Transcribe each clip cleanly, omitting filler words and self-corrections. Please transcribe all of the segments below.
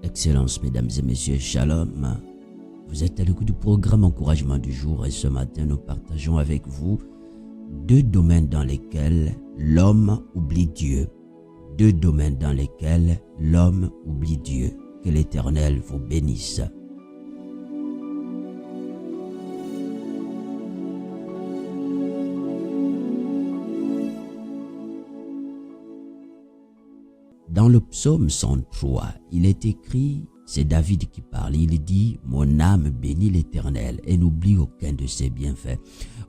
Excellences, mesdames et messieurs, shalom. Vous êtes à l'écoute du programme Encouragement du jour et ce matin, nous partageons avec vous deux domaines dans lesquels l'homme oublie Dieu. Deux domaines dans lesquels l'homme oublie Dieu. Que l'Éternel vous bénisse. Dans le psaume 103, il est écrit, c'est David qui parle, il dit « Mon âme bénit l'Éternel et n'oublie aucun de ses bienfaits ».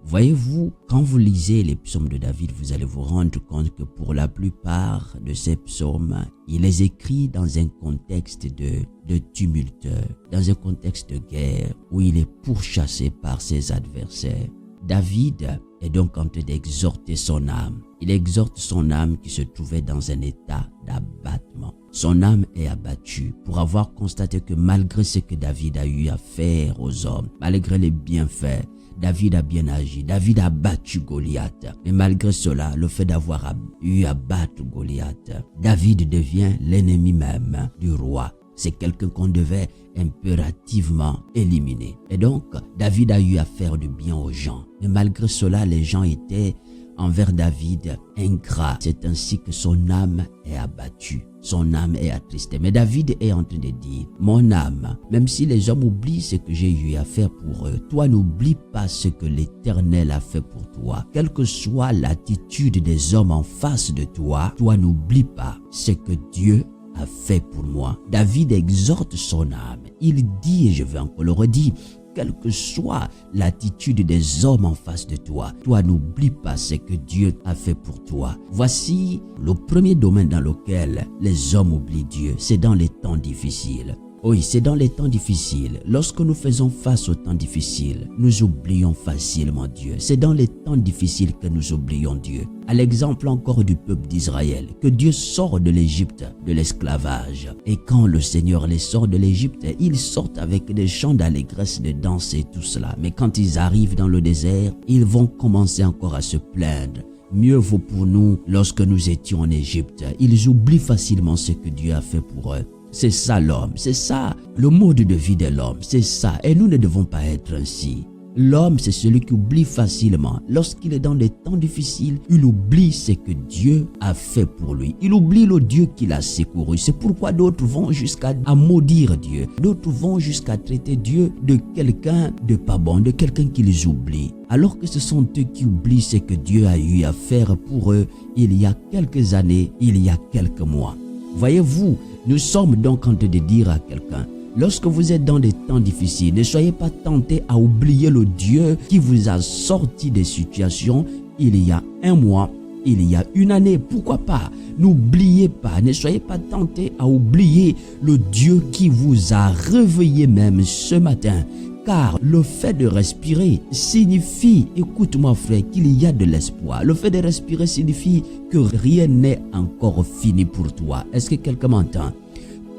Voyez-vous, quand vous lisez les psaumes de David, vous allez vous rendre compte que pour la plupart de ces psaumes, il les écrit dans un contexte de tumulte, dans un contexte de guerre, où il est pourchassé par ses adversaires. David est donc en train d'exhorter son âme. Il exhorte son âme qui se trouvait dans un état d'abattement. Son âme est abattue pour avoir constaté que malgré ce que David a eu à faire aux hommes, malgré les bienfaits, David a bien agi. David a battu Goliath. Mais malgré cela, le fait d'avoir eu à battre Goliath, David devient l'ennemi même du roi. C'est quelqu'un qu'on devait impérativement éliminer. Et donc, David a eu à faire du bien aux gens. Mais malgré cela, les gens étaient envers David ingrats. C'est ainsi que son âme est abattue. Son âme est attristée. Mais David est en train de dire, mon âme, même si les hommes oublient ce que j'ai eu à faire pour eux, toi n'oublie pas ce que l'Éternel a fait pour toi. Quelle que soit l'attitude des hommes en face de toi, toi n'oublie pas ce que Dieu a fait pour moi. David exhorte son âme. Il dit, et je vais encore le redire, quelle que soit l'attitude des hommes en face de toi, toi n'oublie pas ce que Dieu a fait pour toi. Voici le premier domaine dans lequel les hommes oublient Dieu, c'est dans les temps difficiles. Oui, c'est dans les temps difficiles. Lorsque nous faisons face aux temps difficiles, nous oublions facilement Dieu. C'est dans les temps difficiles que nous oublions Dieu. À l'exemple encore du peuple d'Israël, que Dieu sort de l'Égypte, de l'esclavage. Et quand le Seigneur les sort de l'Égypte, ils sortent avec des chants d'allégresse, de danse et tout cela. Mais quand ils arrivent dans le désert, ils vont commencer encore à se plaindre. Mieux vaut pour nous lorsque nous étions en Égypte. Ils oublient facilement ce que Dieu a fait pour eux. C'est ça l'homme, c'est ça le mode de vie de l'homme, c'est ça. Et nous ne devons pas être ainsi. L'homme, c'est celui qui oublie facilement. Lorsqu'il est dans des temps difficiles, il oublie ce que Dieu a fait pour lui. Il oublie le Dieu qu'il a secouru. C'est pourquoi d'autres vont jusqu'à maudire Dieu. D'autres vont jusqu'à traiter Dieu de quelqu'un de pas bon, de quelqu'un qu'ils oublient. Alors que ce sont eux qui oublient ce que Dieu a eu à faire pour eux il y a quelques années, il y a quelques mois. Voyez-vous, nous sommes donc en train de dire à quelqu'un, lorsque vous êtes dans des temps difficiles, ne soyez pas tentés à oublier le Dieu qui vous a sorti des situations il y a un mois, il y a une année, pourquoi pas. N'oubliez pas, ne soyez pas tentés à oublier le Dieu qui vous a réveillé même ce matin. Car le fait de respirer signifie, écoute-moi frère, qu'il y a de l'espoir. Le fait de respirer signifie que rien n'est encore fini pour toi. Est-ce que quelqu'un m'entend?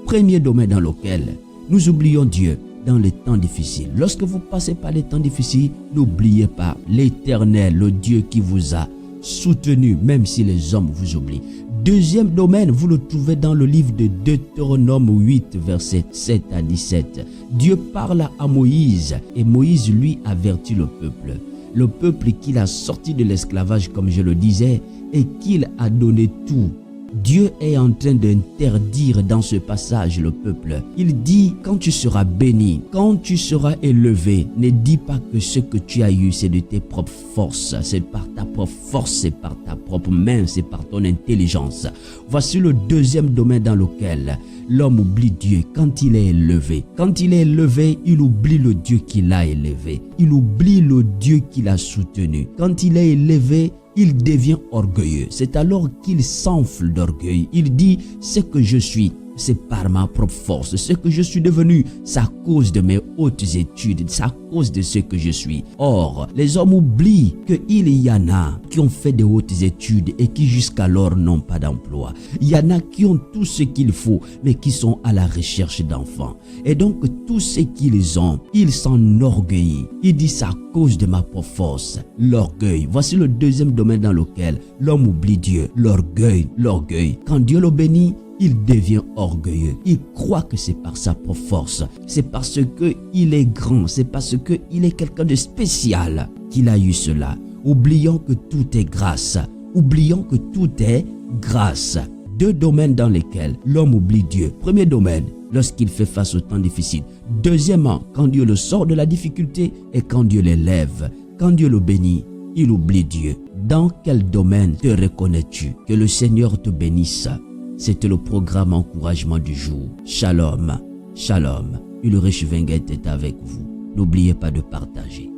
Premier domaine dans lequel nous oublions Dieu dans les temps difficiles. Lorsque vous passez par les temps difficiles, n'oubliez pas l'Éternel, le Dieu qui vous a soutenu, même si les hommes vous oublient. Deuxième domaine, vous le trouvez dans le livre de Deutéronome 8, versets 7 à 17. Dieu parle à Moïse et Moïse lui avertit le peuple. Le peuple qu'il a sorti de l'esclavage, comme je le disais, et qu'il a donné tout. Dieu est en train d'interdire dans ce passage le peuple. Il dit, quand tu seras béni, quand tu seras élevé, ne dis pas que ce que tu as eu, c'est de tes propres forces. C'est par ta propre force, c'est par ta propre main, c'est par ton intelligence. Voici le deuxième domaine dans lequel l'homme oublie Dieu quand il est élevé. Quand il est élevé, il oublie le Dieu qui l'a élevé. Il oublie le Dieu qui l'a soutenu. Quand il est élevé, il devient orgueilleux. C'est alors qu'il s'enfle d'orgueil. Il dit, ce que je suis, c'est par ma propre force. Ce que je suis devenu, c'est à cause de mes hautes études, c'est à cause de ce que je suis. Or, les hommes oublient qu'il y en a qui ont fait de hautes études et qui jusqu'alors n'ont pas d'emploi. Il y en a qui ont tout ce qu'il faut, mais qui sont à la recherche d'enfants. Et donc, tout ce qu'ils ont, ils s'enorgueillissent. Ils disent, c'est à cause de ma propre force. L'orgueil. Voici le deuxième domaine dans lequel l'homme oublie Dieu. L'orgueil. L'orgueil. Quand Dieu le bénit, il devient orgueilleux. Il croit que c'est par sa propre force. C'est parce qu'il est grand. C'est parce qu'il est quelqu'un de spécial qu'il a eu cela. Oublions que tout est grâce. Oublions que tout est grâce. 2 domaines dans lesquels l'homme oublie Dieu. Premier domaine, lorsqu'il fait face aux temps difficiles. Deuxièmement, quand Dieu le sort de la difficulté et quand Dieu l'élève. Quand Dieu le bénit, il oublie Dieu. Dans quel domaine te reconnais-tu? Que le Seigneur te bénisse. C'était le programme encouragement du jour. Shalom, shalom. Ulrich Weingart est avec vous. N'oubliez pas de partager.